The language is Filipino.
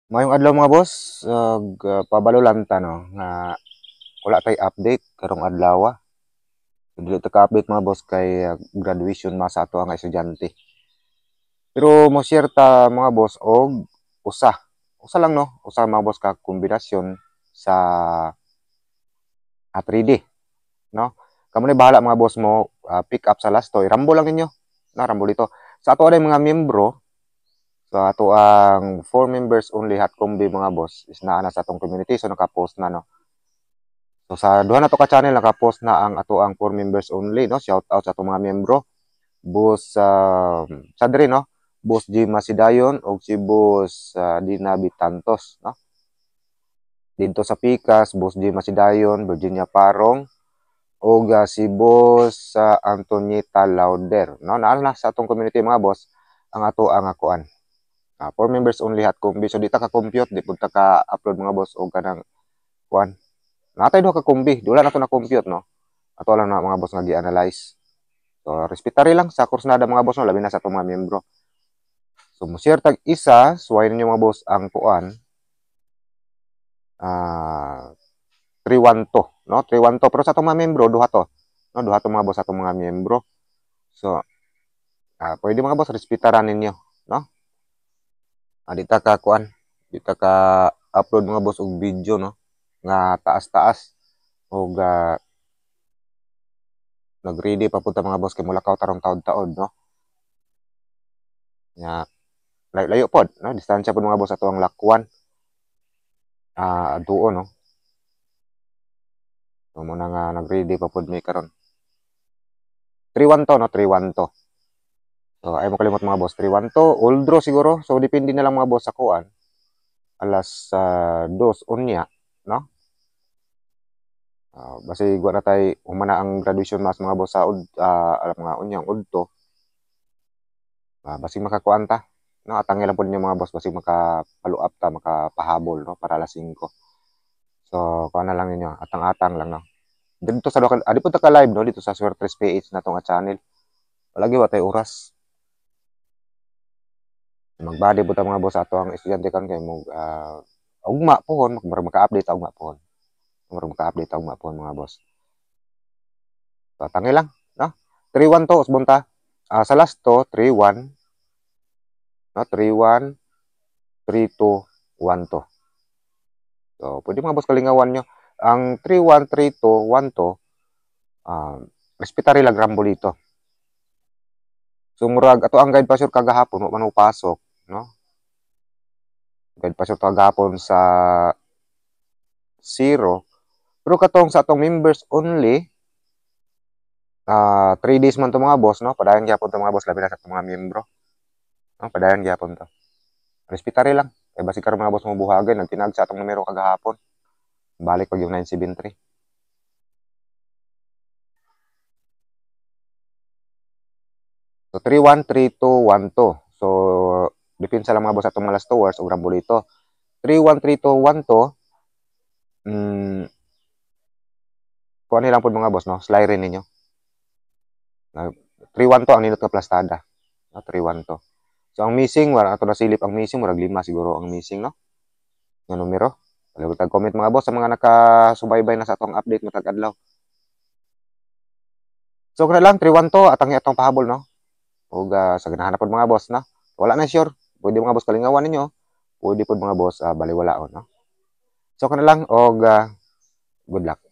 Mayong adlaw mga boss, pabalulanta no nga wala tay update karong adlaw. Dili ta ka-update mga boss kay graduation ma sa ato ang estudyante. Pero mo share ta mga boss og usa. Usa lang no, usa mga boss ka kombinasyon sa 3D no. Kamo ni bahala mga boss mo pick up sa last to. Rambo lang ninyo. Na rambo dito. Sa ato ay mga miyembro sa ato ang 4 members only hot combi mga boss is naa na sa atong community so naka-post na no. So sa duha na to ka channel naka-post na ang ato ang 4 members only no. Shout out sa atong mga miyembro. Boss sa diri no. Boss G Masidayon og si Boss Dina Bitantos no. Dito sa Picas, Boss G Masidayon, Virginia Parong og si Boss Antonieta Lauder no. Naa na sa atong community mga boss ang ato ang akuan. 4 members only hot combi so di ta ka compute di pud ta ka upload mga boss og kanang kuan. Natay duha ka combi, wala na to na compute no. Ato lang na mga boss nga gi-analyze. So respetary lang sa kursnada mga boss no, labi na sa atong mga miyembro. So mo share tag isa, suway ninyo mga boss ang kuan. 312 no, 312 pero sa atong mga miyembro duha to. No, duha to mga boss atong mga miyembro. So pwede mga boss respetaran ninyo, no? Di ta ka kuan, di ta ka upload mga boss og video no nga taas-taas og nag-ready pa punta mga boss kay mulakaw tarong taod-taod no. Nga layo pod no, distansya pod mga boss ato ang lakwan. Adtuo no. So mo na nga nag-ready pa pod mi karon. 312 no, 312. So ay mo kalimot mga boss, 312 old draw siguro. So depende na lang mga boss sa kuan. Alas 2 unya no. Basi gwa na tay humana ang graduation mas mga boss sa alam mga unyang udto. Basi makakuan ta no, atang lang po ninyo mga boss basi maka-follow up ta, makapahabol no para alas 5. So kuan na lang ninyo, atang-atang lang no. Dito sa local, adi po ta ka live no dito sa Swertres PH na tong channel. Palagi wa tay oras. Magbadi po ta mga boss ato ang estudyante kan kay mo ugma pohon maka-update ugma pohon. Maka-update ugma pohon mga boss. So tangi lang no. 312 usbon ta. Sa last to 31 no, 31 32 12. So, pwede mga boss kalingawan nyo. Ang 313212 respetary lang rambo dito. So, murag, ato ang guide pa sure kagahapon, mo man pasok, no? Guide pa sure kagahapon sa 0. Pero katong sa atong members only, 3 days man to mga boss, no? Padayon gyapon to mga boss, labi na sa mga miyembro. No? Padayon gyapon to. Respetary lang. Kaya basi karon mga boss mo buhagan, nagtinag sa atong numero kagahapon. Balik pag yung 973. So 313212. So depensa lang mga boss atong mga last hours og rambo dito. 313212 kuha nilang po mga boss no, slide rin ninyo. 312 ang ninot nga plastada. No, 312. So ang missing wala ato nasilip ang missing murag 5 siguro ang missing no. Nga numero. Wala tag comment mga boss sa mga nakasubaybay na sa atong update matag adlaw. So kana lang 312 atang atong pahabol no. Og sa ganahan pod mga boss na. Wala na sure. Pwede mga boss kalingawan ninyo. Pwede pod mga boss baliwalaon no. So kana lang og good luck.